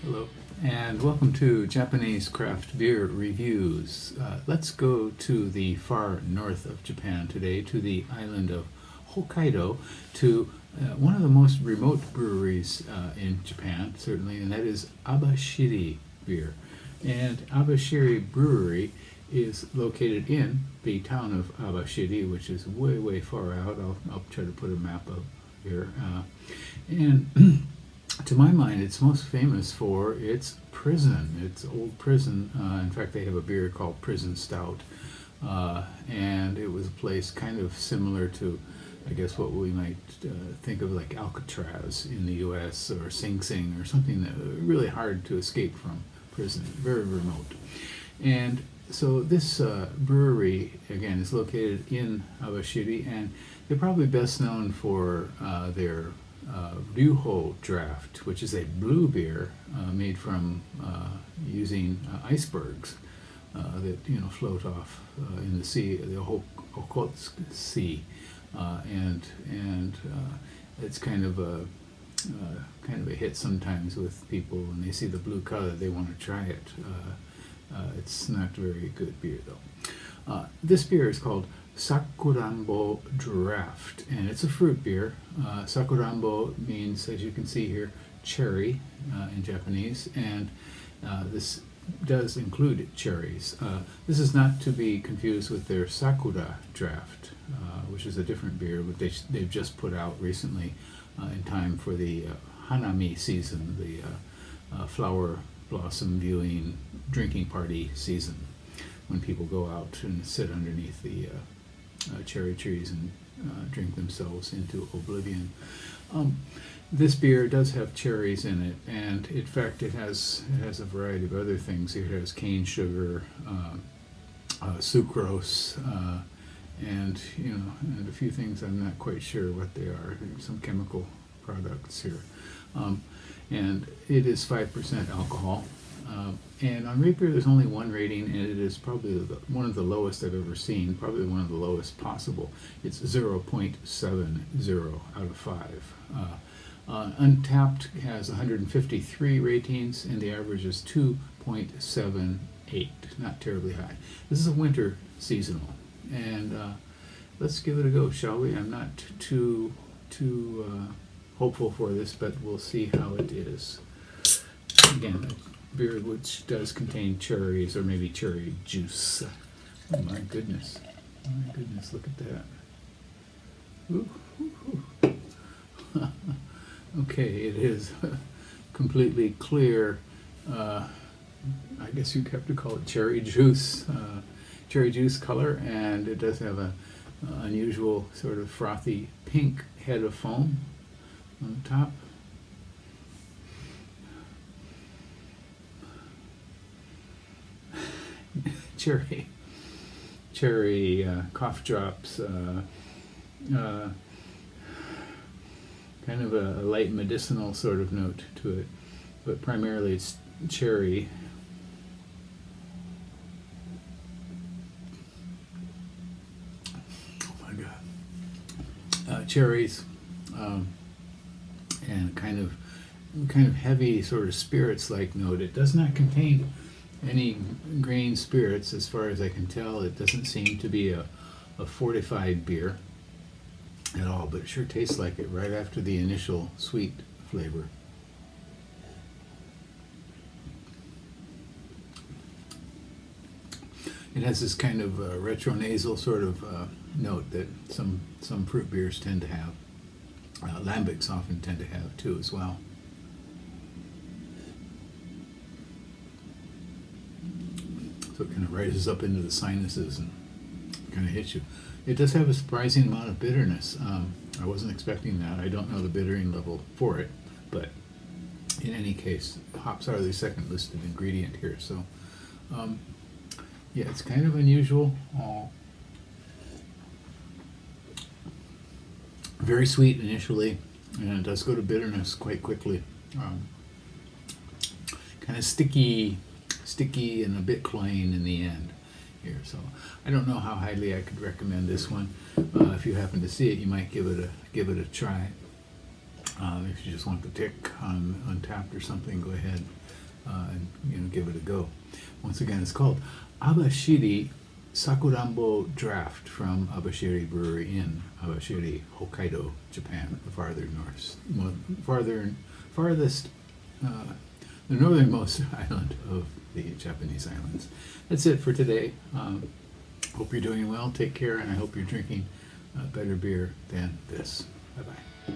Hello, and welcome to Japanese craft beer reviews. Let's go to the far north of Japan today, to the island of Hokkaido, to one of the most remote breweries in Japan, certainly, and that is Abashiri Beer. And Abashiri Brewery is located in the town of Abashiri, which is way, way far out. I'll try to put a map up here. And to my mind, it's most famous for its prison, its old prison. In fact, they have a beer called Prison Stout. And it was a place kind of similar to, I guess, what we might think of like Alcatraz in the U.S. or Sing Sing or something that really hard to escape from prison, very remote. And so this brewery, again, is located in Abashiri, and they're probably best known for their Ryuho Draft, which is a blue beer made from using icebergs that float off in the sea, the Okhotsk Sea, and it's kind of a hit sometimes with people when they see the blue color. They want to try it. It's not very good beer though. This beer is called Sakuranbo Draft, and it's a fruit beer. Sakuranbo means, as you can see here, cherry in Japanese, and this does include cherries. This is not to be confused with their Sakura Draft, which is a different beer, but they've just put out recently in time for the Hanami season, the flower blossom viewing drinking party season, when people go out and sit underneath the cherry trees and drink themselves into oblivion. This beer does have cherries in it, and in fact it has a variety of other things. It has cane sugar, sucrose, and a few things I'm not quite sure what they are. Some chemical products here, and it is 5% alcohol. And on Rate Beer, there's only one rating, and it is probably one of the lowest I've ever seen, probably one of the lowest possible. It's 0.70 out of 5. Untapped has 153 ratings, and the average is 2.78, not terribly high. This is a winter seasonal, and let's give it a go, shall we? I'm not too hopeful for this, but we'll see how it is. Again, beer which does contain cherries, or maybe cherry juice. Oh my goodness, look at that. Ooh, ooh, ooh. Okay, it is completely clear. I guess you'd have to call it cherry juice color, and it does have a unusual sort of frothy pink head of foam on the top. cherry cough drops, kind of a light medicinal sort of note to it, but primarily it's cherry. Oh my God. Cherries, and kind of heavy sort of spirits-like note. It does not contain any grain spirits, as far as I can tell. It doesn't seem to be a fortified beer at all, but it sure tastes like it right after the initial sweet flavor. It has this kind of retronasal sort of note that some fruit beers tend to have. Lambics often tend to have too as well. So it kind of rises up into the sinuses and kind of hits you. It does have a surprising amount of bitterness. I wasn't expecting that. I don't know the bittering level for it, but in any case, hops are the second listed ingredient here. So, yeah, it's kind of unusual. Very sweet initially, and it does go to bitterness quite quickly. Kind of sticky and a bit cloying in the end here. So I don't know how highly I could recommend this one. If you happen to see it, you might give it a try. If you just want the tick on Untapped or something, go ahead and give it a go. Once again, it's called Abashiri Sakuranbo Draft from Abashiri Brewery in Abashiri, Hokkaido, Japan, the farthest, the northernmost island of the Japanese islands. That's it for today. Hope you're doing well. Take care, and I hope you're drinking better beer than this. Bye-bye.